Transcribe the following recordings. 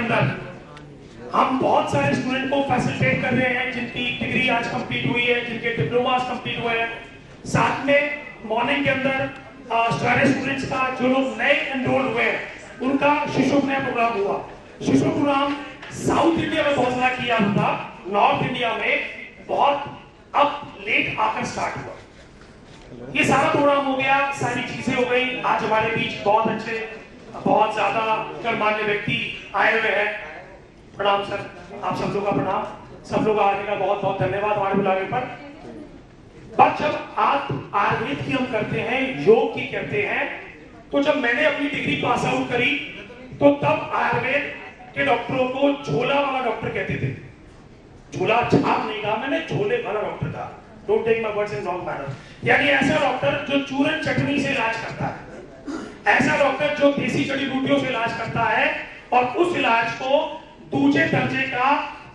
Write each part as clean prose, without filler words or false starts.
अंदर हम बहुत सारे स्टूडेंट को फैसिलिटेट कर रहे हैं जिनकी डिग्री आज कंप्लीट हुई है, जिनके डिप्लोमास कंप्लीट हुए हैं। साथ में मॉर्निंग के अंदर सारे स्टूडेंट्स का जो लोग नए एनरोल हुए हैं उनका शिशु नया प्रोग्राम हुआ। शिशु प्रोग्राम साउथ इंडिया में बहुत ज्यादा किया था, नॉर्थ इंडिया में बहुत अब लेट आकर स्टार्ट हुआ। ये सारा प्रोग्राम हो गया, सारी चीजें हो गई। आज हमारे बीच बहुत अच्छे, बहुत ज्यादा गणमान्य व्यक्ति आए हुए हैं। प्रणाम सर, आप सब लोग का प्रणाम। सब लोग आने का बहुत बहुत धन्यवाद हमारे बुलाने पर। बट जब आप आयुर्वेद की हम करते हैं, योग की करते हैं, तो जब मैंने अपनी डिग्री पास आउट करी तो तब आयुर्वेद के डॉक्टरों को झोला वाला डॉक्टर कहते थे। झोला छाप नहीं कहा मैंने, झोले वाला डॉक्टर था। Don't take my words in wrong manner. यानी ऐसा डॉक्टर जो चूरन चटनी से इलाज करता है, ऐसा डॉक्टर जो देसी जड़ी बूटियों से इलाज करता है, और उस इलाज को दूसरे दर्जे का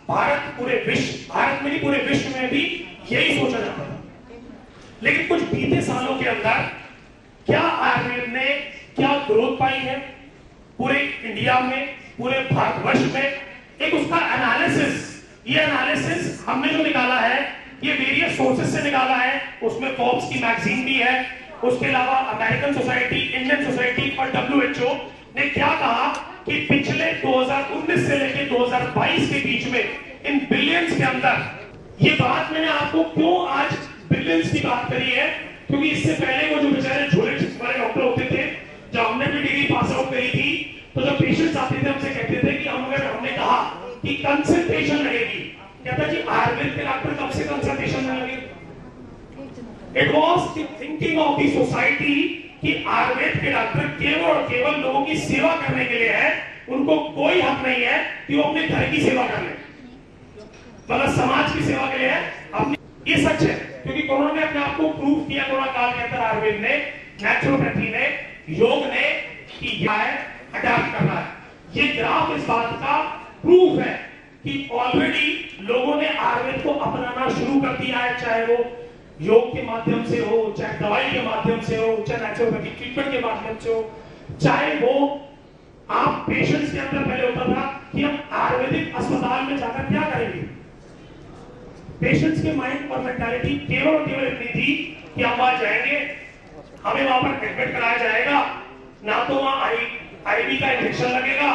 भारत पूरे विश्व, भारत में नहीं पूरे विश्व में भी यही सोचा जाता था। लेकिन कुछ बीते सालों के अंदर क्या आयुर्वेद ने क्या ग्रोथ पाई है पूरे इंडिया में, पूरे भारतवर्ष में, एक उसका एनालिसिस, ये एनालिसिस हमने जो निकाला है ये वेरियस सोर्सेस से निकाला है। उसमें फोर्ब्स की मैगजीन भी है, उसके अलावा अमेरिकन सोसाइटी, इंडियन सोसाइटी और WHO ने क्या कहा कि पिछले 2019 से लेकर 2022 के बीच में इन बिलियंस के अंदर, ये बात मैंने आपको क्यों आज बिलियंस की बात करी है, क्योंकि इससे पहले वो जो बेचारे झोले वाले डॉक्टर होते थे, जब हमने भी डिग्री पास आउट करी थी, तो जब पेशेंट्स आते थे हमसे कहते थे कि हमने कहा कि कंसल्टेशन लगेगी, कहता जी आयुर्वेद के डॉक्टर कब से कंसल्टेशन में लगे। It was the thinking of the society कि आयुर्वेद के डॉक्टर केवल और केवल लोगों की सेवा करने के लिए है, उनको कोई हक नहीं है कि वो अपने घर की सेवा कर ले, मतलब समाज की सेवा के लिए है अपनी। ये सच है, क्योंकि कोरोना ने अपने आप को प्रूव किया, कोरोना काल के अंदर आयुर्वेद ने, नेचुरोपैथी ने, योग ने कि यह है अडॉप्ट करना है। ये ग्राफ इस बात का प्रूफ है कि ऑलरेडी लोगों ने आयुर्वेद को अपनाना शुरू कर दिया है, चाहे वो योग के माध्यम से हो, चाहे दवाई के माध्यम से हो, चाहे नेचुरोपैथिक ट्रीटमेंट के माध्यम से हो, चाहे वो आप पेशेंट्स के अंदर पहले होता था कि हम आयुर्वेदिक अस्पताल में जाकर क्या करेंगे। पेशेंट्स के माइंड और मेंटालिटी केवल और केवल इतनी थी कि हम वहां जाएंगे, हमें वहां पर एडमिट कराया जाएगा, ना तो वहां आईवी का इंजेक्शन लगेगा,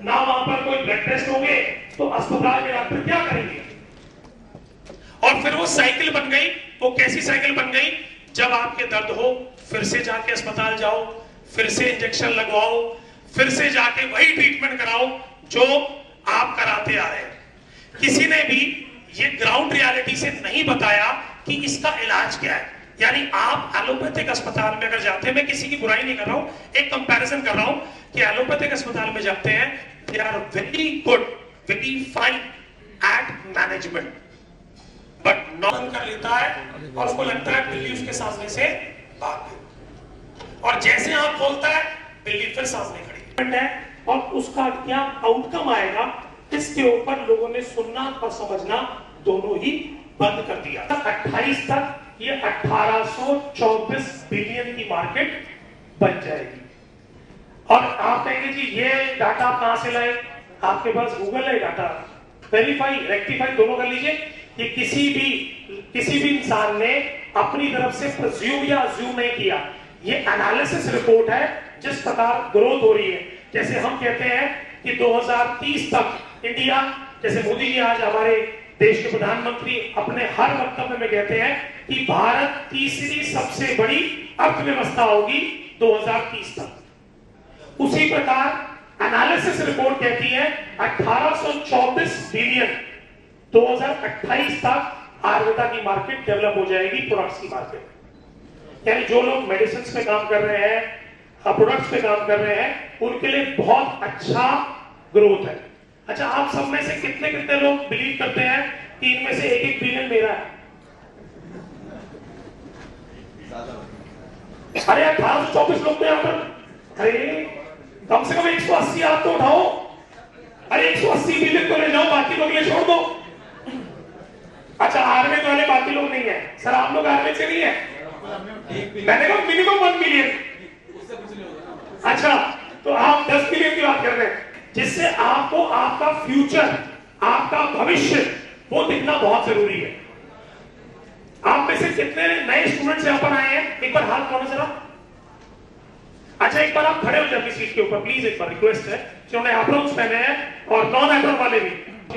ना वहां पर कोई ब्लड टेस्ट होंगे, तो अस्पताल के डॉक्टर क्या करेंगे। और फिर वो साइकिल बन गई। वो कैसी साइकिल बन गई, जब आपके दर्द हो फिर से जाके अस्पताल जाओ, फिर से इंजेक्शन लगवाओ, फिर से जाके वही ट्रीटमेंट कराओ जो आप कराते आ रहे हैं। किसी ने भी ये ग्राउंड रियलिटी से नहीं बताया कि इसका इलाज क्या है। यानी आप एलोपैथिक अस्पताल में अगर जाते हैं, मैं किसी की बुराई नहीं कर रहा हूं, एक कंपैरिजन कर रहा हूं कि एलोपैथिक अस्पताल में जाते हैं, they are very good, very fine at management, but none कर लेता है और उसको लगता है बिल्ली उसके सामने से भाग गई, और जैसे आप बोलता है बिल्ली फिर सामने खड़ी है, और उसका क्या आउटकम आएगा इसके ऊपर लोगों ने सुनना और समझना दोनों ही बंद कर दिया। 28 तक ये 1824 बिलियन की मार्केट बन जाएगी। और आप कहेंगे जी ये डाटा आप कहां से लाए, आपके पास गूगल है डाटा, वेरीफाई रेक्टिफाई दोनों कर लीजिए। ये किसी भी इंसान ने अपनी तरफ से प्रिज्यूम या अज्यूम नहीं किया, ये एनालिसिस रिपोर्ट है जिस प्रकार ग्रोथ हो रही है। जैसे हम कहते हैं कि 2030 तक इंडिया, जैसे मोदी जी आज हमारे देश के प्रधानमंत्री अपने हर वक्तव्य में कहते हैं कि भारत तीसरी सबसे बड़ी अर्थव्यवस्था होगी 2030 तक। उसी प्रकार एनालिसिस रिपोर्ट कहती है 1824 बिलियन 2028 तक आयुर्वेदा की मार्केट डेवलप हो जाएगी, प्रोडक्ट्स की मार्केट। यानी जो लोग मेडिसिन पे काम कर रहे हैं, प्रोडक्ट्स पे काम कर रहे हैं, उनके लिए बहुत अच्छा ग्रोथ है। अच्छा, आप सब में से कितने लोग बिलीव करते हैं कि इनमें से 1-1 बिलियन मेरा है? अरे 1824 लोग तो यहाँ पर, अरे कम से कम 180 आप तो उठाओ। अरे 180 बिलियन तो ले जाओ, बाकी लोग ले छोड़ दो। अच्छा, आयुर्वेद वाले बाकी लोग नहीं है सर, आप लोग आयुर्वेद से नहीं है, मैंने कहा मिनिमम 1 मिलियन। अच्छा, तो आप 10 बिलियन की बात कर रहे हैं। जिससे आपको आपका फ्यूचर, आपका भविष्य वो दिखना बहुत जरूरी है। आप में से कितने नए स्टूडेंट्स यहां पर आए हैं? एक बार हाथ करो जरा। अच्छा, एक बार आप खड़े हो जाए अपनी सीट के ऊपर प्लीज, एक बार रिक्वेस्ट है, जिन्होंने एप्रॉन्स पहने हैं और नॉन एप्रॉन वाले भी।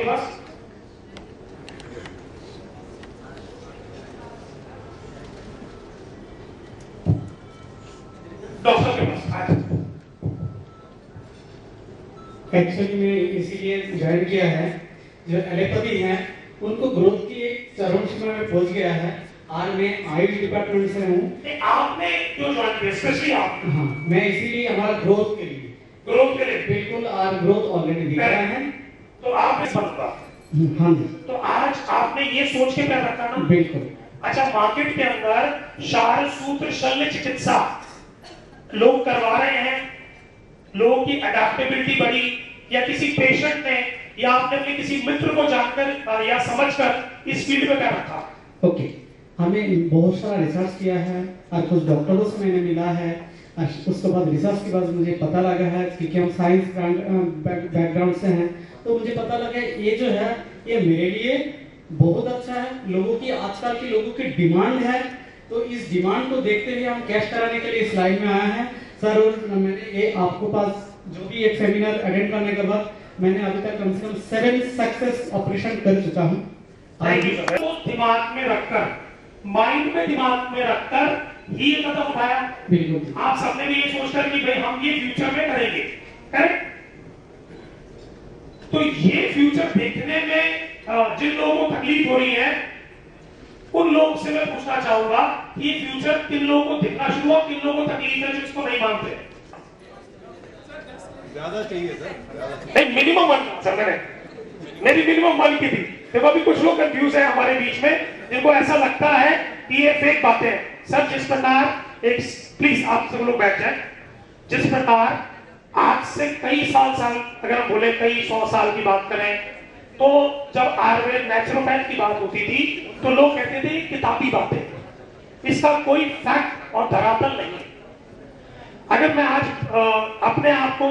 बस डॉक्टर के पास। एक्चुअली मैं इसीलिए ज्वाइन किया है, जो एलोपैथी है उनको ग्रोथ की एक चरम सीमा में पहुंच गया है। आज मैं आयुष डिपार्टमेंट से हूँ। आपने क्यों ज्वाइन किया स्पेशली आप? हाँ, मैं इसीलिए हमारा ग्रोथ के लिए बिल्कुल आज ग्रोथ ऑलरेडी दिख रहा है। तो आपने समझा? हाँ जी। तो आज आपने ये सोच के पैर रखा ना? बिल्कुल। अच्छा, मार्केट के अंदर शाल सूत्र शल्य चिकित्सा लोग करवा रहे हैं, लोगों की अडेप्टेबिलिटी बढ़ी, या किसी पेशेंट ने या आपने अपने किसी मित्र को जानकर या समझकर इस फील्ड में कर रखा? ओके, हमें बहुत सारा रिसर्च किया है और कुछ डॉक्टरों से मैंने मिला है। उसके बाद रिसर्च के बाद मुझे पता लगा है कि हम साइंस बैकग्राउंड से हैं, तो मुझे पता लगा ये जो है ये मेरे लिए बहुत अच्छा है। लोगों की आजकल की लोगों की डिमांड है, तो इस डिमांड को देखते हुए हम कैश कराने के लिए इस लाइन में आए हैं सर। और मैंने ये आपको पास जो भी एक सेमिनार अटेंड करने के बाद मैंने अभी तक कम से कम 7 सक्सेस ऑपरेशन कर चुका हूँ। तो दिमाग में रखकर, माइंड में दिमाग में रखकर ही ये कदम उठाया। बिल्कुल। आप सबने भी ये सोचकर कि भाई हम ये फ्यूचर में करेंगे, करेक्ट? तो ये फ्यूचर देखने में जिन लोगों को तकलीफ हो रही है, उन लोगों से मैं पूछना चाहूंगा कि ये फ्यूचर किन लोगों को दिखना शुरू हुआ, किन लोगों को तकलीफ है जो इसको नहीं मानते? ज्यादा चाहिए सर, नहीं, मिनिमम 1 सर, मेरी मिनिमम 1 की थी। देखो अभी कुछ लोग कंफ्यूज है हमारे बीच में, जिनको ऐसा लगता है कि ये फेक बातें हैं। सर जिस प्रकार एक, प्लीज आप सब लोग बैठ जाए, जिस प्रकार आज से कई साल अगर हम बोले कई 100 साल की बात करें, तो जब आयुर्वेद नेचुरोपैथ की बात होती थी तो लोग कहते थे किताबी बातें, इसका कोई फैक्ट और धरातल नहीं है। अगर मैं आज अपने आप को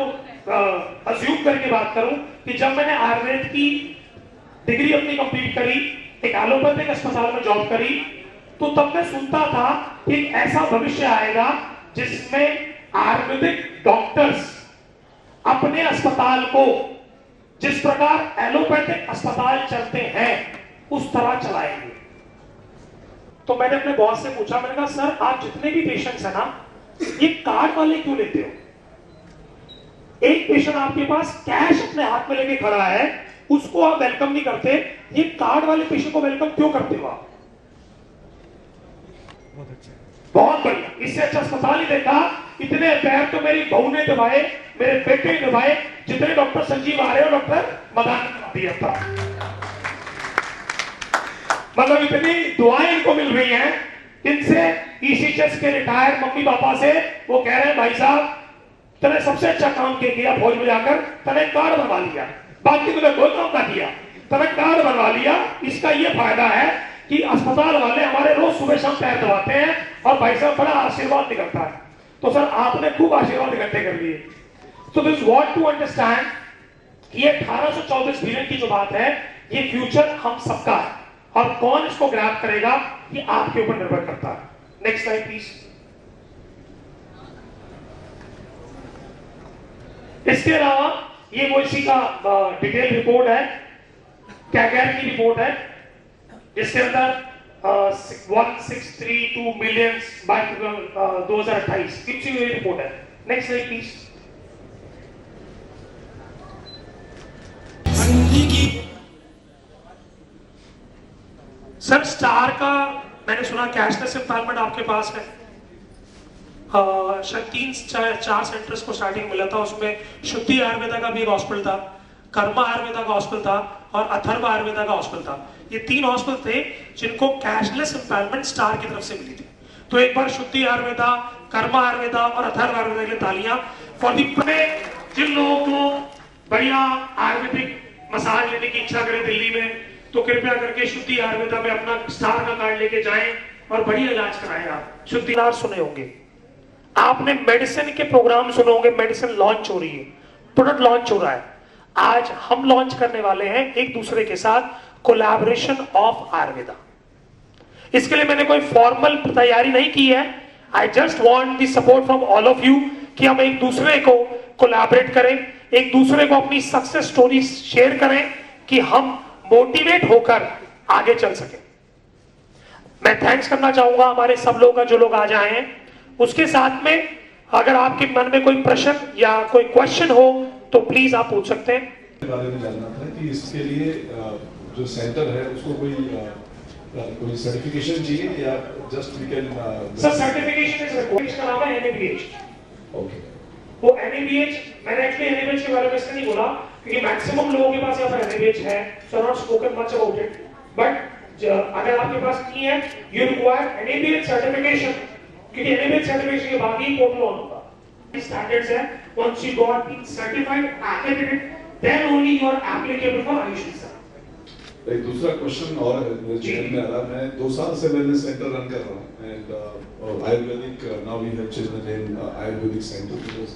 अज्यूम करके बात करूं कि जब मैंने आयुर्वेद की डिग्री अपनी कंप्लीट करी, एक एलोपैथिक अस्पताल में जॉब करी, तो तब मैं सुनता था कि ऐसा भविष्य आएगा जिसमें आयुर्वेदिक डॉक्टर्स अपने अस्पताल को जिस प्रकार एलोपैथिक अस्पताल चलते हैं उस तरह चलाएंगे। तो मैंने अपने बॉस से पूछा, मैंने कहा सर आप जितने भी पेशेंट्स हैं ना, ये कार्ड वाले क्यों लेते हो? एक पेशेंट आपके पास कैश अपने हाथ में लेके खड़ा है, उसको आप वेलकम नहीं करते, ये कार्ड वाले पेशेंट को वेलकम क्यों करते हो आप? बहुत बढ़िया, इससे अच्छा अस्पताल ही देखा। इतने पैर तो मेरी बहू ने दबाए, मेरे बेटे ने दबाए, जितने डॉक्टर संजीव आ रहे हो डॉक्टर मदान ने दिया था। मतलब इतनी दुआएं इनको मिल रही हैं, इनसे ईसीएचएस के रिटायर्ड मम्मी पापा से वो कह रहे हैं भाई साहब तूने सबसे अच्छा काम किया फौज में जाकर, तूने कार्ड बनवा लिया, बाकी तूने कोई काम ना किया, तूने कार्ड बनवा लिया। इसका ये फायदा है कि अस्पताल वाले हमारे रोज सुबह शाम पैर दबाते हैं और भाई साहब बड़ा आशीर्वाद निकलता है। तो सर आपने खूब आशीर्वाद इकट्ठे कर लिए। तो दिस व्हाट टू अंडरस्टैंड, ये 1824 बिलियन की जो बात है, ये फ्यूचर हम सबका है और कौन इसको ग्रैब करेगा ये आपके ऊपर निर्भर करता है। Next slide please. इसके अलावा ये वो इसी का डिटेल रिपोर्ट है, कैगैर की रिपोर्ट है, जिसके अंदर 1632 मिलियन बाय 2028 की रिपोर्ट है। Next slide please. Sir star का मैंने सुना कैशलेस एम्पावरमेंट आपके पास है, शायद 4 सेंटर्स को स्टार्टिंग मिला था, उसमें शुद्धि आयुर्वेदा का भी एक हॉस्पिटल था, कर्मा आयुर्वेदा का हॉस्पिटल था और अथर्व आयुर्वेदा का हॉस्पिटल था। ये 3 हॉस्पिटल थे जिनको कैशलेस एम्पावरमेंट स्टार की तरफ से मिली थी। तो एक बार शुद्धि आयुर्वेदा, कर्मा आयुर्वेदा और अथर्व आयुर्वेदा के लिए तालियां फॉर दी। जिन लोगों को बढ़िया आयुर्वेदिक मसाज लेने की इच्छा करे दिल्ली में, तो कृपया करके शुद्धि आयुर्वेदा में अपना स्टार का कार्ड लेके जाएं और बढ़िया इलाज कराएं। आप शुद्धि सुने होंगे, आपने मेडिसिन के प्रोग्राम सुने होंगे, मेडिसिन लॉन्च हो रही है, प्रोडक्ट लॉन्च हो रहा है। आज हम लॉन्च करने वाले हैं एक दूसरे के साथ कोलैबोरेशन ऑफ आयुर्वेदा। इसके लिए मैंने कोई फॉर्मल तैयारी नहीं की है। I just want the support from all of you कि हम एक दूसरे को कोलैबोरेट करें, एक दूसरे को अपनी सक्सेस स्टोरी शेयर करें कि हम मोटिवेट होकर आगे चल सके। मैं थैंक्स करना चाहूंगा हमारे सब लोगों का जो लोग आज आए हैं। उसके साथ में अगर आपके मन में कोई प्रश्न या कोई क्वेश्चन हो तो प्लीज आप पूछ सकते हैं। बारे में जानना था कि इसके लिए जो सेंटर है उसको कोई सर्टिफिकेशन चाहिए या just we can sir certification is required. इसका नाम है एनएबीएच। ओके, वो एनएबीएच, मैंने एक्चुअली एनएबीएच के बारे में इसलिए नहीं बोला क्योंकि मैक्सिमम लोगों के पास यहाँ पर एनएबीएच है, so not spoken much about it, but अगर आपके पास नहीं है यू रिक्वायर एनएबीएच सर्टिफिकेशन, क्योंकि एनएबीएच सर्टिफिकेशन के बाद ही पोर्टल ऑन होगा। स्टैंडर्ड्स है, once you got being certified accredited then only you are applicable for Ayush sir. एक दूसरा क्वेश्चन और है मेरे जहन में आ रहा। मैं 2 साल से वेलनेस सेंटर रन कर रहा हूँ and ayurvedic now we have children in ayurvedic centre, because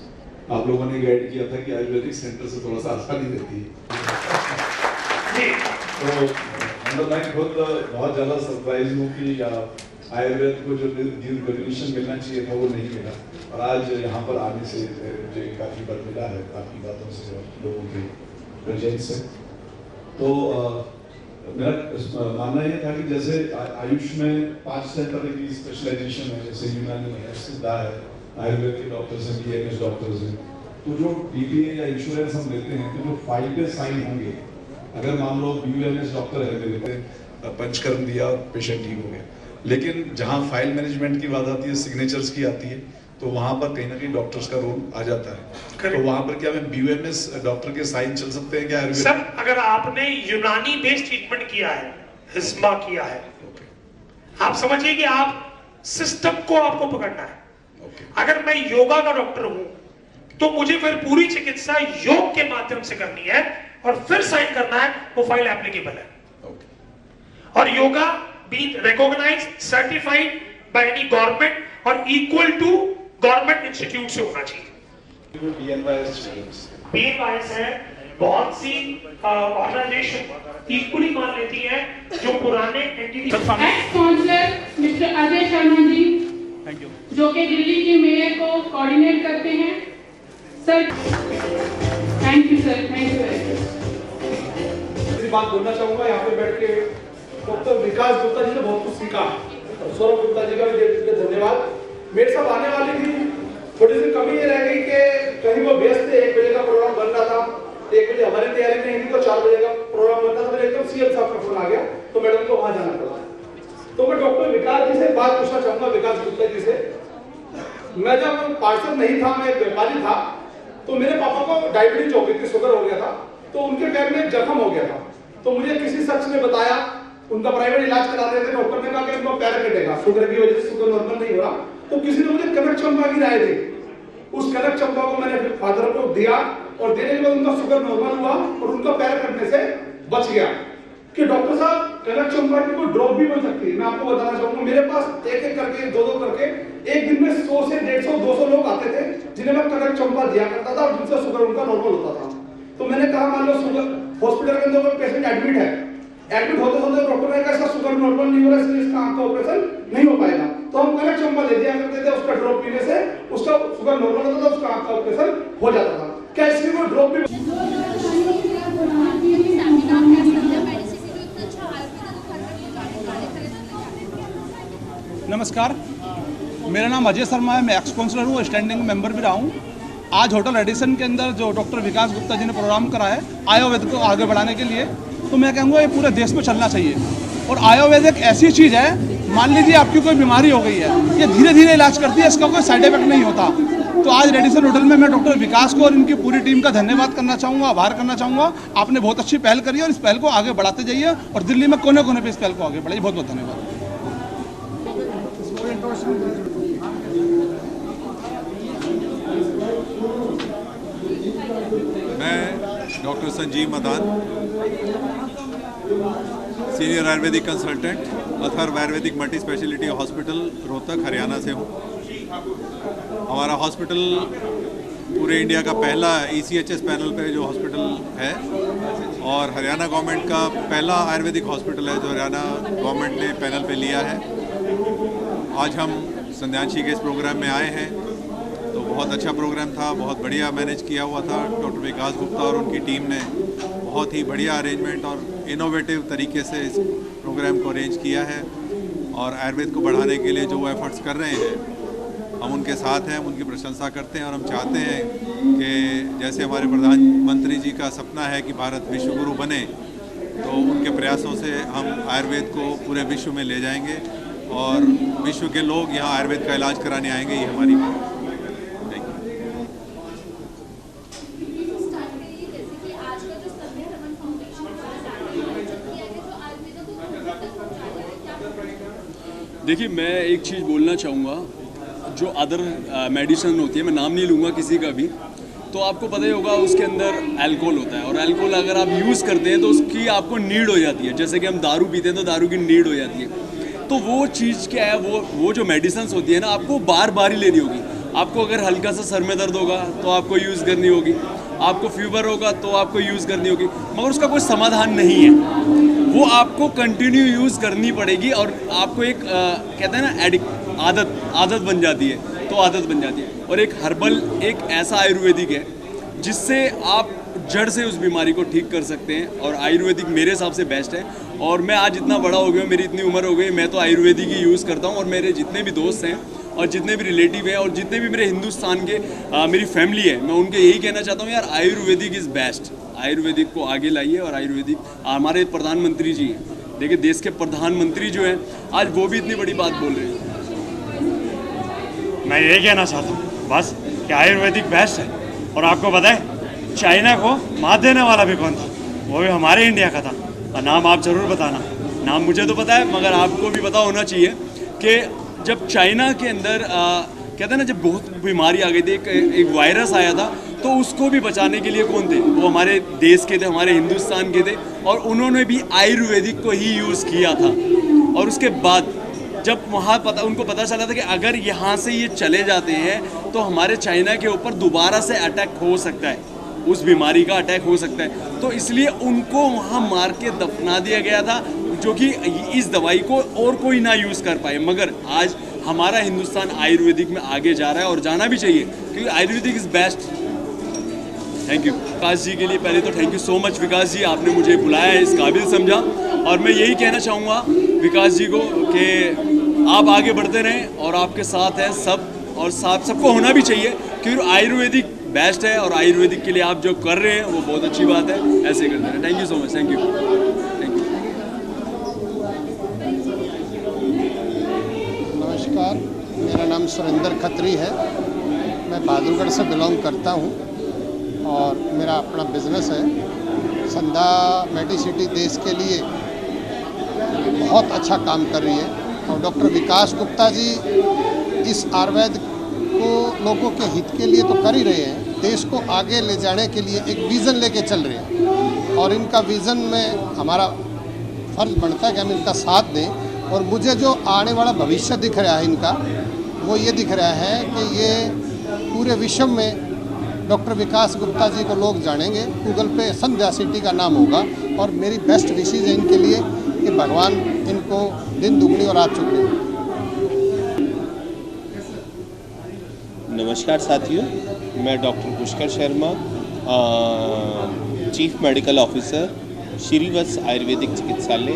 आप लोगों ने गाइड किया था कि आयुर्वेदिक सेंटर से थोड़ा सा आसानी रहती है। तो मतलब मैं खुद बहुत ज्यादा सरप्राइज हूँ कि आयुर्वेद को जो रिकॉग्निशन मिलना चाहिए था वो नहीं मिला, और आज यहाँ पर आने से मुझे काफी बल मिला है आपकी बातों से और लोगों के प्रेजेंस से। तो मेरा मानना ये था कि जैसे आयुष में 5 सेंटर की स्पेशलाइजेशन है, जैसे यूनानी है, सिद्धा है, आयुर्वेद के डॉक्टर्स हैं, बीएमएस डॉक्टर्स हैं, तो जो डीपीए या इंश्योरेंस हम लेते हैं तो जो फाइल पे साइन होंगे, अगर मान लो बीयूएमएस डॉक्टर है मेरे पे पंचकर्म दिया और पेशेंट ठीक हो गया, लेकिन जहाँ फाइल मैनेजमेंट की बात आती है, सिग्नेचर्स की आती है, तो वहां पर कहीं ना कहीं डॉक्टर्स का रोल आ जाता है। तो वहां पर क्या मैं बीयूएमएस डॉक्टर के साइन चल सकते हैं क्या? सर अगर आपने यूनानी बेस्ड ट्रीटमेंट किया है, हिस्मा किया है, आप समझिए कि आप सिस्टम को आपको पकड़ना है। अगर मैं योगा का डॉक्टर हूं तो मुझे फिर पूरी चिकित्सा योग के माध्यम से करनी है और फिर साइन करना है, वो फाइल एप्लीकेबल है। और yoga being recognised certified by any government और इक्वल टू गवर्नमेंट इंस्टीट्यूट से होना चाहिए। बीएनवाईएस है, बहुत सी ऑर्गेनाइजेशन इक्वली मान लेती है जो पुराने entity. Ex councillor mister Ajay Sharma ji, thank you, जो कि दिल्ली के मेयर को कोऑर्डिनेट करते हैं sir. Thank you sir, thank you very much. बात बोलना चाहूंगा यहाँ पे बैठ के डॉक्टर विकास गुप्ता जी ने बहुत कुछ सीखा, सौरभ गुप्ता जी का भी धन्यवाद। मेरे साथ आने वाली थी, थोड़ी सी कमी ये रह गई कि कहीं वो व्यस्त थे, 1 बजे का प्रोग्राम बन रहा था, 1 बजे हमारी तैयारी नहीं थी तो 4 बजे का प्रोग्राम बन रहा था, फिर एकदम सीएम साहब का फोन आ गया तो मैडम को वहां जाना पड़ा। तो मैं डॉक्टर विकास जी से बात पूछना चाहूंगा, विकास गुप्ता जी से। मैं जब पार्षद नहीं था, मैं व्यापारी था, तो मेरे पापा को डायबिटीज हो गई थी, शुगर हो गया था, तो उनके पैर में जख्म हो गया था। तो मुझे किसी शख्स ने बताया, उनका प्राइवेट इलाज करा रहे थे, डॉक्टर ने कहा कि उनका पैर कटेगा, शुगर की वजह से शुगर नॉर्मल नहीं हो रहा। तो किसी ने मुझे कनक चंपा की राय दी, उस कनक चंपा को मैंने फिर फादर को दिया और देने के बाद उनका शुगर नॉर्मल हुआ और उनका पैर कटने से बच गया। कि डॉक्टर साहब कनक चंपा की कोई ड्रॉप भी बन सकती है। मैं आपको बताना चाहूंगा, मेरे पास एक एक करके 2-2 करके एक दिन में 100 से 150 200 लोग आते थे जिन्हें मैं कनक चंपा दिया करता था और जिनसे शुगर उनका नॉर्मल होता था। तो मैंने कहा मान लो शुगर हॉस्पिटल के अंदर पेशेंट एडमिट है, एडमिट होते होते डॉक्टर ने कहा इसका शुगर नॉर्मल नहीं हो रहा, इसलिए इसका आंख का ऑपरेशन नहीं हो पाएगा। तो हम कनक चंपा ले दिया करते थे, उसका ड्रॉप पीने से उसका शुगर नॉर्मल होता था, उसका आंख का ऑपरेशन हो जाता था। क्या इसलिए कोई ड्रॉप भी? नमस्कार, मेरा नाम अजय शर्मा है, मैं एक्स काउंसलर हूँ, स्टैंडिंग मेंबर भी रहा हूँ। आज होटल रेडिसन के अंदर जो डॉक्टर विकास गुप्ता जी ने प्रोग्राम करा है आयुर्वेद को आगे बढ़ाने के लिए, तो मैं कहूँगा ये पूरे देश में चलना चाहिए। और आयुर्वेद एक ऐसी चीज़ है, मान लीजिए आपकी कोई बीमारी हो गई है, ये धीरे धीरे इलाज करती है, इसका कोई साइड इफेक्ट नहीं होता। तो आज रेडिसन होटल में मैं डॉक्टर विकास को और इनकी पूरी टीम का धन्यवाद करना चाहूँगा, आभार करना चाहूँगा। आपने बहुत अच्छी पहल करी और इस पहल को आगे बढ़ाते जाइए और दिल्ली में कोने कोने पर इस पहल को आगे बढ़ाइए। बहुत बहुत धन्यवाद। मैं doctor Sanjeev Madan, senior Ayurvedic consultant, Atharva Ayurvedic multi speciality hospital Rohtak Haryana से हूँ। हमारा हॉस्पिटल पूरे इंडिया का पहला ECHS पैनल पे जो हॉस्पिटल है और हरियाणा गवर्नमेंट का पहला आयुर्वेदिक हॉस्पिटल है जो हरियाणा गवर्नमेंट ने पैनल पे लिया है। आज हम संध्यांशी के इस प्रोग्राम में आए हैं, तो बहुत अच्छा प्रोग्राम था, बहुत बढ़िया मैनेज किया हुआ था। डॉक्टर विकास गुप्ता और उनकी टीम ने बहुत ही बढ़िया अरेंजमेंट और इनोवेटिव तरीके से इस प्रोग्राम को अरेंज किया है और आयुर्वेद को बढ़ाने के लिए जो वो एफर्ट्स कर रहे हैं हम उनके साथ हैं, हम उनकी प्रशंसा करते हैं और हम चाहते हैं कि जैसे हमारे प्रधानमंत्री जी का सपना है कि भारत विश्व गुरु बने, तो उनके प्रयासों से हम आयुर्वेद को पूरे विश्व में ले जाएंगे और विश्व के लोग यहाँ आयुर्वेद का इलाज कराने आएंगे। ये हमारी देखिए, मैं एक चीज़ बोलना चाहूँगा, जो अदर मेडिसिन होती है, मैं नाम नहीं लूँगा किसी का भी, तो आपको पता ही होगा उसके अंदर अल्कोहल होता है और अल्कोहल अगर आप यूज़ करते हैं तो उसकी आपको नीड हो जाती है। जैसे कि हम दारू पीते हैं तो दारू की नीड हो जाती है। तो वो चीज़ क्या है, वो जो मेडिसिन होती है ना, आपको बार बार ही लेनी होगी। आपको अगर हल्का सा सर में दर्द होगा तो आपको यूज़ करनी होगी, आपको फीवर होगा तो आपको यूज़ करनी होगी, मगर उसका कोई समाधान नहीं है। वो आपको कंटिन्यू यूज़ करनी पड़ेगी और आपको एक कहते हैं ना आदत बन जाती है, तो आदत बन जाती है। और एक हर्बल एक ऐसा आयुर्वेदिक है जिससे आप जड़ से उस बीमारी को ठीक कर सकते हैं और आयुर्वेदिक मेरे हिसाब से बेस्ट है। और मैं आज इतना बड़ा हो गया, मेरी इतनी उम्र हो गई, मैं तो आयुर्वेदिक ही यूज़ करता हूँ और मेरे जितने भी दोस्त हैं और जितने भी रिलेटिव हैं और जितने भी मेरे हिंदुस्तान के मेरी फैमिली है, मैं उनके यही कहना चाहता हूँ, यार आयुर्वेदिक इज़ बेस्ट। आयुर्वेदिक को आगे लाइए और आयुर्वेदिक, हमारे प्रधानमंत्री जी हैं, देखिए देश के प्रधानमंत्री जो हैं आज वो भी इतनी बड़ी बात बोल रहे हैं। मैं यही कहना चाहता हूँ बस कि आयुर्वेदिक बेस्ट है। और आपको पता है चाइना को मात देने वाला भी कौन था? वो भी हमारे इंडिया का था। और नाम आप ज़रूर बताना। नाम मुझे तो पता है मगर आपको भी पता होना चाहिए कि जब चाइना के अंदर कहते हैं ना, जब बहुत बीमारी आ गई थी, एक वायरस आया था, तो उसको भी बचाने के लिए कौन थे? वो हमारे देश के थे, हमारे हिंदुस्तान के थे और उन्होंने भी आयुर्वेदिक को ही यूज़ किया था। और उसके बाद जब वहाँ उनको पता चला था कि अगर यहाँ से ये चले जाते हैं तो हमारे चाइना के ऊपर दोबारा से अटैक हो सकता है, उस बीमारी का अटैक हो सकता है, तो इसलिए उनको वहाँ मार के दफना दिया गया था, जो कि इस दवाई को और कोई ना यूज़ कर पाए। मगर आज हमारा हिंदुस्तान आयुर्वेदिक में आगे जा रहा है और जाना भी चाहिए, क्योंकि Ayurvedic is best. Thank you Vikas ji के लिए पहले तो thank you so much Vikas ji, आपने मुझे बुलाया है, इस काबिल समझा। और मैं यही कहना चाहूँगा विकास जी को कि आप आगे बढ़ते रहें और आपके साथ हैं सब, और साथ सबको होना भी चाहिए, क्योंकि आयुर्वेदिक बेस्ट है और आयुर्वेदिक के लिए आप जो कर रहे हैं वो बहुत अच्छी बात है, ऐसे करते रहें। Thank you so much, thank you, thank you. नमस्कार, मेरा नाम सुरेंद्र खत्री है, मैं बहादुरगढ़ से बिलोंग करता हूँ और मेरा अपना बिजनेस है। संध्या मेडिसिटी देश के लिए बहुत अच्छा काम कर रही है और डॉक्टर विकास गुप्ता जी इस आयुर्वेद को लोगों के हित के लिए तो कर ही रहे हैं, देश को आगे ले जाने के लिए एक विज़न लेके चल रहे हैं और इनका विज़न में हमारा फर्ज बनता है कि हम इनका साथ दें। और मुझे जो आने वाला भविष्य दिख रहा है इनका, वो ये दिख रहा है कि ये पूरे विश्व में डॉक्टर विकास गुप्ता जी को लोग जानेंगे, गूगल पे संध्या सिटी का नाम होगा। और मेरी बेस्ट विशेज़ है इनके लिए कि भगवान इनको दिन दुगनी और रात चुगनी। नमस्कार साथियों, मैं doctor Pushkar Sharma, chief medical officer Shrivatsa Ayurvedic Chikitsalaya,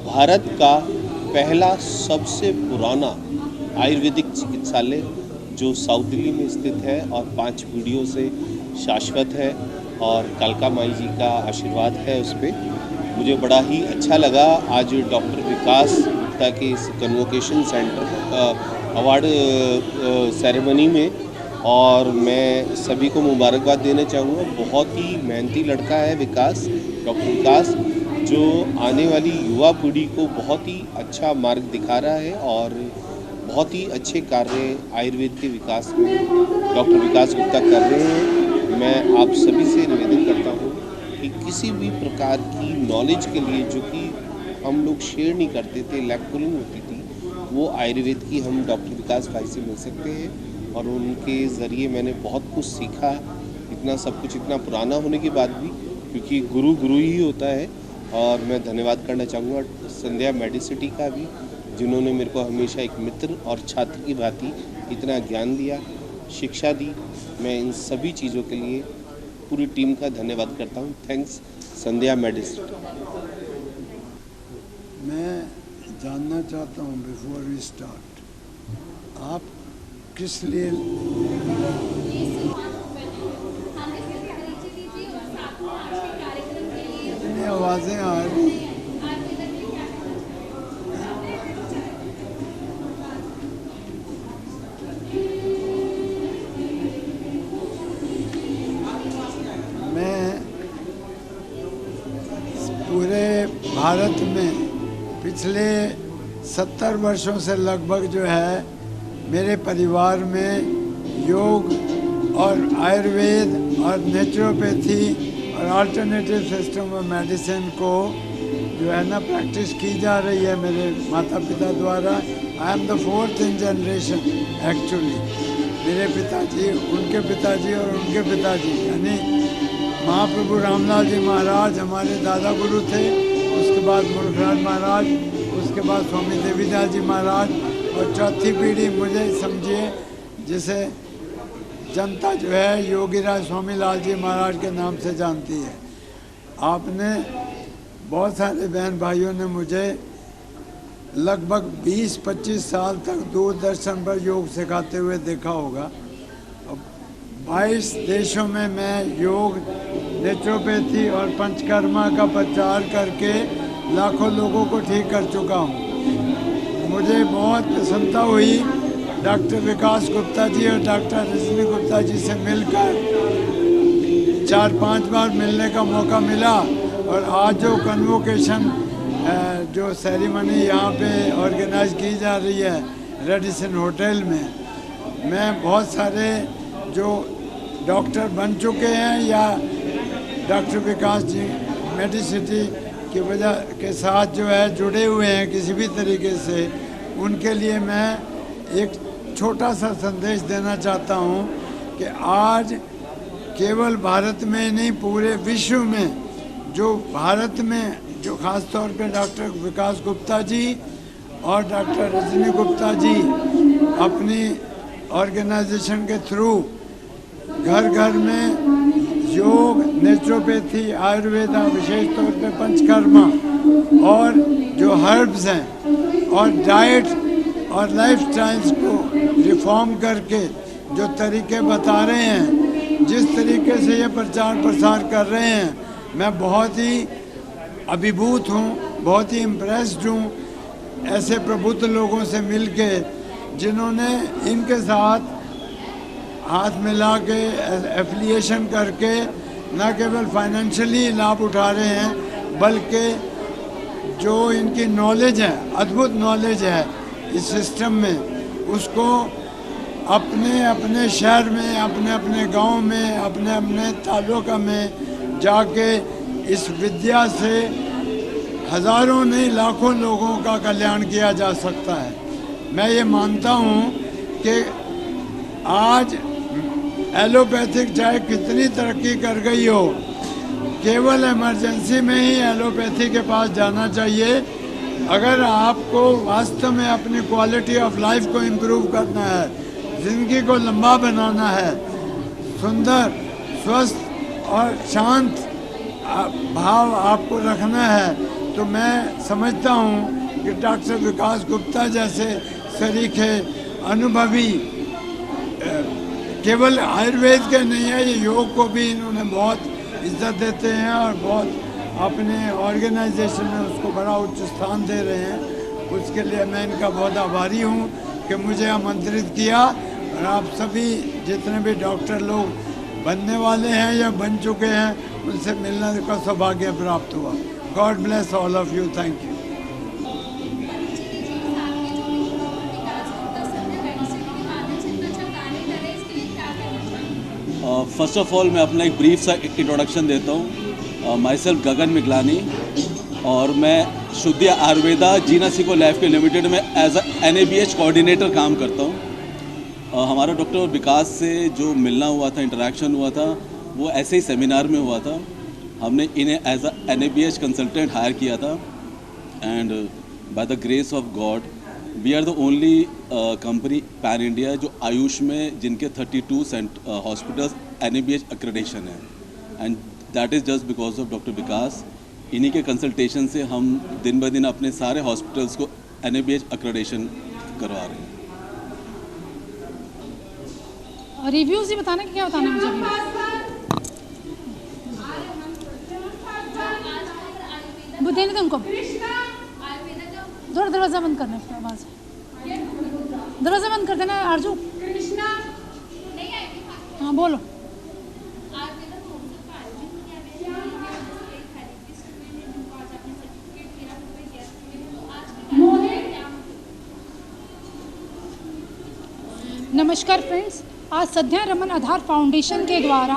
Bharat का पहला सबसे पुराना आयुर्वेदिक चिकित्सालय जो साउथ दिल्ली में स्थित है और 5 पीढ़ियों से शाश्वत है और कालका माई जी का आशीर्वाद है उस पर। मुझे बड़ा ही अच्छा लगा आज डॉक्टर विकास गुप्ता के इस कन्वोकेशन सेंटर अवार्ड सेरेमनी में, और मैं सभी को मुबारकबाद देना चाहूँगा। बहुत ही मेहनती लड़का है विकास, डॉक्टर विकास, जो आने वाली युवा पीढ़ी को बहुत ही अच्छा मार्ग दिखा रहा है और बहुत ही अच्छे कार्य आयुर्वेद के विकास में डॉक्टर विकास गुप्ता कर रहे हैं। मैं आप सभी से निवेदन करता हूँ कि किसी भी प्रकार की नॉलेज के लिए जो कि हम लोग शेयर नहीं करते थे, लैक पुलिंग होती थी, वो आयुर्वेद की हम डॉक्टर विकास भाई से मिल सकते हैं। और उनके ज़रिए मैंने बहुत कुछ सीखा। इतना सब कुछ इतना पुराना होने के बाद भी, क्योंकि गुरु गुरु ही होता है। और मैं धन्यवाद करना चाहूँगा संध्या मेडिसिटी का भी, जिन्होंने मेरे को हमेशा एक मित्र और छात्र की भांति इतना ज्ञान दिया, शिक्षा दी। मैं इन सभी चीज़ों के लिए पूरी टीम का धन्यवाद करता हूँ। थैंक्स संध्या मेडिसिटी। मैं जानना चाहता हूँ बिफोर वी स्टार्ट, आप किस लिए इतनी आवाज़ें आ रही? मैं पूरे भारत में पिछले 70 वर्षों से लगभग जो है मेरे परिवार में योग और आयुर्वेद और नेचुरोपैथी और अल्टरनेटिव सिस्टम ऑफ मेडिसिन को जो है ना प्रैक्टिस की जा रही है मेरे माता पिता द्वारा। I am the 4th in generation actually. मेरे पिताजी, उनके पिताजी और उनके पिताजी यानी महाप्रभु रामलाल जी महाराज हमारे दादा गुरु थे, उसके बाद मूर्खराज महाराज, उसके बाद स्वामी देवीदास जी महाराज, और चौथी पीढ़ी मुझे समझिए जिसे जनता जो है योगीराज स्वामी लाल जी महाराज के नाम से जानती है। आपने बहुत सारे बहन भाइयों ने मुझे लगभग 20-25 साल तक दूरदर्शन पर योग सिखाते हुए देखा होगा। 22 देशों में मैं योग, नेचुरोपैथी और पंचकर्मा का प्रचार करके लाखों लोगों को ठीक कर चुका हूँ। मुझे बहुत प्रसन्नता हुई डॉक्टर विकास गुप्ता जी और डॉक्टर रजनी गुप्ता जी से मिलकर 4-5 बार मिलने का मौका मिला। और आज जो कन्वोकेशन जो सेरेमनी यहाँ पे ऑर्गेनाइज की जा रही है रेडिसन होटल में, मैं बहुत सारे जो डॉक्टर बन चुके हैं या डॉक्टर विकास जी मेडिसिटी की वजह के साथ जो है जुड़े हुए हैं किसी भी तरीके से, उनके लिए मैं एक छोटा सा संदेश देना चाहता हूँ कि आज केवल भारत में नहीं पूरे विश्व में जो भारत में जो ख़ास तौर पे डॉक्टर विकास गुप्ता जी और डॉक्टर रजनी गुप्ता जी अपनी ऑर्गेनाइजेशन के थ्रू घर घर में योग, नेचुरोपैथी, आयुर्वेदा, विशेष तौर पे पंचकर्मा और जो हर्ब्स हैं और डाइट और लाइफस्टाइल्स को रिफॉर्म करके जो तरीके बता रहे हैं, जिस तरीके से ये प्रचार प्रसार कर रहे हैं, मैं बहुत ही अभिभूत हूँ, बहुत ही इम्प्रेस्ड हूँ ऐसे प्रबुद्ध लोगों से मिलके जिन्होंने इनके साथ हाथ मिला के एफिलिएशन करके न केवल फाइनेंशियली लाभ उठा रहे हैं बल्कि जो इनकी नॉलेज है, अद्भुत नॉलेज है इस सिस्टम में, उसको अपने अपने शहर में, अपने अपने गांव में, अपने अपने तालुका में जाके इस विद्या से हज़ारों नहीं लाखों लोगों का कल्याण किया जा सकता है। मैं ये मानता हूँ कि आज एलोपैथिक चाहे कितनी तरक्की कर गई हो, केवल इमरजेंसी में ही एलोपैथी के पास जाना चाहिए। अगर आपको वास्तव में अपनी क्वालिटी ऑफ लाइफ को इम्प्रूव करना है, ज़िंदगी को लंबा बनाना है, सुंदर, स्वस्थ और शांत भाव आपको रखना है, तो मैं समझता हूँ कि डॉक्टर विकास गुप्ता जैसे सरीखे अनुभवी केवल आयुर्वेद के नहीं है, ये योग को भी इन्होंने बहुत इज्जत देते हैं और बहुत अपने ऑर्गेनाइजेशन में उसको बड़ा उच्च स्थान दे रहे हैं। उसके लिए मैं इनका बहुत आभारी हूँ कि मुझे आमंत्रित किया, और आप सभी जितने भी डॉक्टर लोग बनने वाले हैं या बन चुके हैं उनसे मिलने का सौभाग्य प्राप्त हुआ। God bless all of you. Thank you. First of all मैं अपना एक ब्रीफ सा इंट्रोडक्शन देता हूँ। माई सेल्फ गगन मिगलानी, और मैं शुद्ध आयुर्वेदा जीना सिको लैब के लिमिटेड में एज अ NABH कोऑर्डिनेटर काम करता हूँ। हमारा डॉक्टर विकास से जो मिलना हुआ था, इंटरेक्शन हुआ था, वो ऐसे ही सेमिनार में हुआ था। हमने इन्हें as a NABH consultant hire किया था and by the grace of God we are the only company pan India जो आयुष में जिनके 32 हॉस्पिटल्स NABH एक्रेडिटेशन है and that is just because of doctor Vikas. इन्हीं के कंसल्टेशन से हम दिन ब दिन अपने सारे हॉस्पिटल्स को NABH एक्रेडिटेशन करवा रहे हैं। रिव्यूज ही बताना कि क्या बताना है मुझे? वो देने दो उनको। थोड़ा दरवाज़ा बंद करना है, आवाज़ दरवाज़ा बंद कर देना आरजू। हाँ बोलो। नमस्कार फ्रेंड्स, आज संध्या रमन आधार फाउंडेशन के द्वारा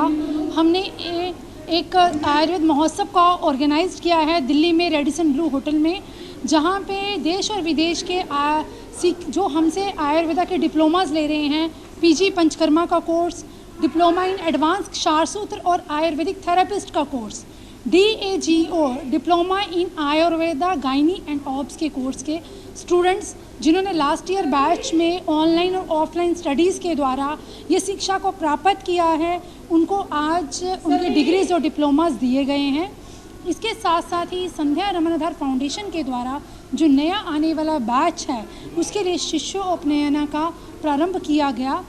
हमने एक आयुर्वेद महोत्सव का ऑर्गेनाइज किया है दिल्ली में रेडिसन ब्लू होटल में, जहां पे देश और विदेश के जो हमसे आयुर्वेदा के डिप्लोमास ले रहे हैं, PG पंचकर्मा का course, diploma in advance Ksharsutra और आयुर्वेदिक थेरेपिस्ट का course, DAGO diploma in Ayurveda gynae and obs के कोर्स के स्टूडेंट्स जिन्होंने लास्ट ईयर बैच में ऑनलाइन और ऑफलाइन स्टडीज़ के द्वारा ये शिक्षा को प्राप्त किया है, उनको आज उनके डिग्रीज और डिप्लोमास दिए गए हैं। इसके साथ साथ ही संध्या रमन आधार फाउंडेशन के द्वारा जो नया आने वाला बैच है उसके लिए शिष्योपनयन का प्रारंभ किया गया।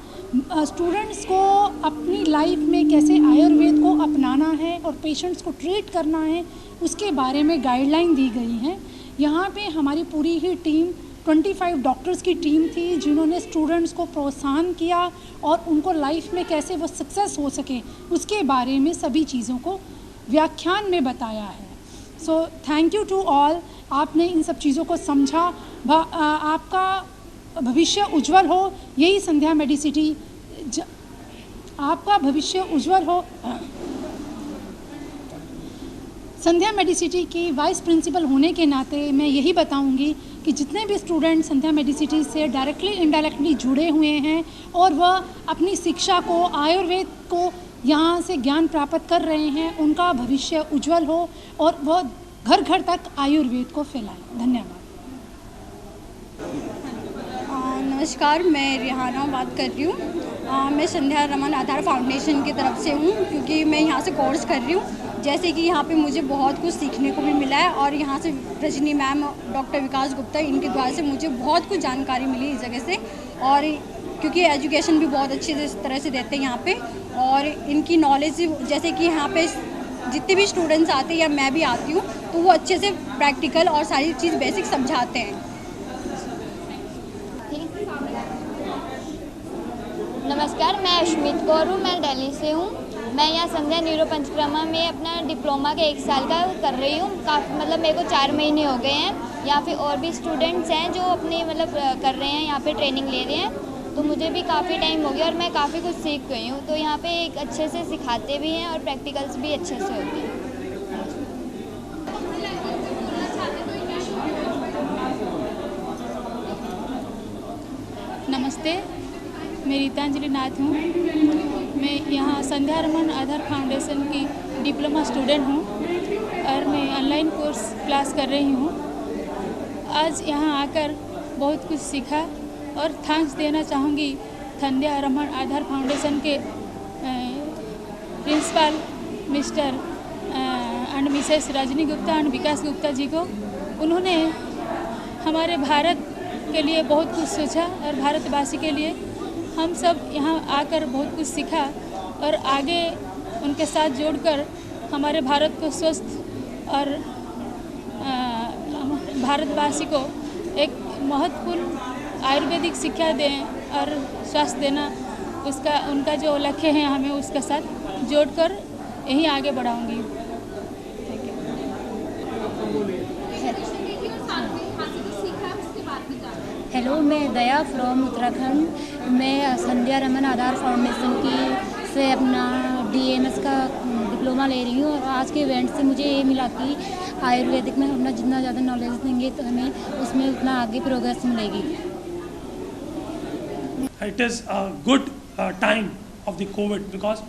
स्टूडेंट्स को अपनी लाइफ में कैसे आयुर्वेद को अपनाना है और पेशेंट्स को ट्रीट करना है उसके बारे में गाइडलाइन दी गई हैं। यहाँ पे हमारी पूरी ही टीम 25 डॉक्टर्स की टीम थी जिन्होंने स्टूडेंट्स को प्रोत्साहन किया और उनको लाइफ में कैसे वो सक्सेस हो सके उसके बारे में सभी चीज़ों को व्याख्यान में बताया है। So thank you to all, आपने इन सब चीज़ों को समझा। आपका भविष्य उज्जवल हो, यही संध्या मेडिसिटी आपका भविष्य उज्जवल हो। संध्या मेडिसिटी की वाइस प्रिंसिपल होने के नाते मैं यही बताऊंगी कि जितने भी स्टूडेंट संध्या मेडिसिटी से डायरेक्टली इनडायरेक्टली जुड़े हुए हैं और वह अपनी शिक्षा को आयुर्वेद को यहाँ से ज्ञान प्राप्त कर रहे हैं, उनका भविष्य उज्जवल हो और वह घर घर तक आयुर्वेद को फैलाएं। धन्यवाद। नमस्कार, मैं रिहाना बात कर रही हूँ। मैं संध्या रमन आधार फाउंडेशन की तरफ से हूँ क्योंकि मैं यहाँ से कोर्स कर रही हूँ। जैसे कि यहाँ पे मुझे बहुत कुछ सीखने को भी मिला है और यहाँ से रजनी मैम, डॉक्टर विकास गुप्ता, इनके द्वारा से मुझे बहुत कुछ जानकारी मिली इस जगह से। और क्योंकि एजुकेशन भी बहुत अच्छी तरह से देते हैं यहाँ पे और इनकी नॉलेज, जैसे कि यहाँ पे जितने भी स्टूडेंट्स आते हैं या मैं भी आती हूँ तो वो अच्छे से प्रैक्टिकल और सारी चीज़ बेसिक समझाते हैं। नमस्कार, मैं अश्मित कौर हूँ, मैं दिल्ली से हूँ। मैं यहाँ संध्या न्यूरो पंचकर्मा में अपना डिप्लोमा के 1 साल का कर रही हूँ। काफ़ी मतलब मेरे को 4 महीने हो गए हैं। यहाँ पे और भी स्टूडेंट्स हैं जो अपने मतलब कर रहे हैं, यहाँ पे ट्रेनिंग ले रहे हैं, तो मुझे भी काफ़ी टाइम हो गया और मैं काफ़ी कुछ सीख गई हूँ। तो यहाँ पे एक अच्छे से सिखाते भी हैं और प्रैक्टिकल्स भी अच्छे से होते हैं। नमस्ते, मैं रीतांजलि नाथ हूँ। मैं यहाँ संध्या रमन आधार फाउंडेशन की डिप्लोमा स्टूडेंट हूँ और मैं ऑनलाइन कोर्स क्लास कर रही हूँ। आज यहाँ आकर बहुत कुछ सीखा और थैंक्स देना चाहूँगी संध्या रमन आधार फाउंडेशन के principal mister and missus Rajni Gupta and Vikas Gupta ji को। उन्होंने हमारे भारत के लिए बहुत कुछ सोचा और भारतवासी के लिए हम सब यहाँ आकर बहुत कुछ सीखा और आगे उनके साथ जोड़कर हमारे भारत को स्वस्थ और भारतवासी को एक महत्वपूर्ण आयुर्वेदिक शिक्षा दें और स्वास्थ्य देना, उसका उनका जो लक्ष्य है हमें उसके साथ जोड़कर यहीं आगे बढ़ाऊंगी। हेलो, मैं दया फ्रॉम उत्तराखंड। मैं संध्या रमन आधार फाउंडेशन की से अपना DMS का डिप्लोमा ले रही हूँ और आज के इवेंट से मुझे ये मिला कि आयुर्वेदिक में हम अपना जितना ज़्यादा नॉलेज देंगे तो हमें उसमें उतना आगे प्रोग्रेस मिलेगी। it is a good time of the COVID, because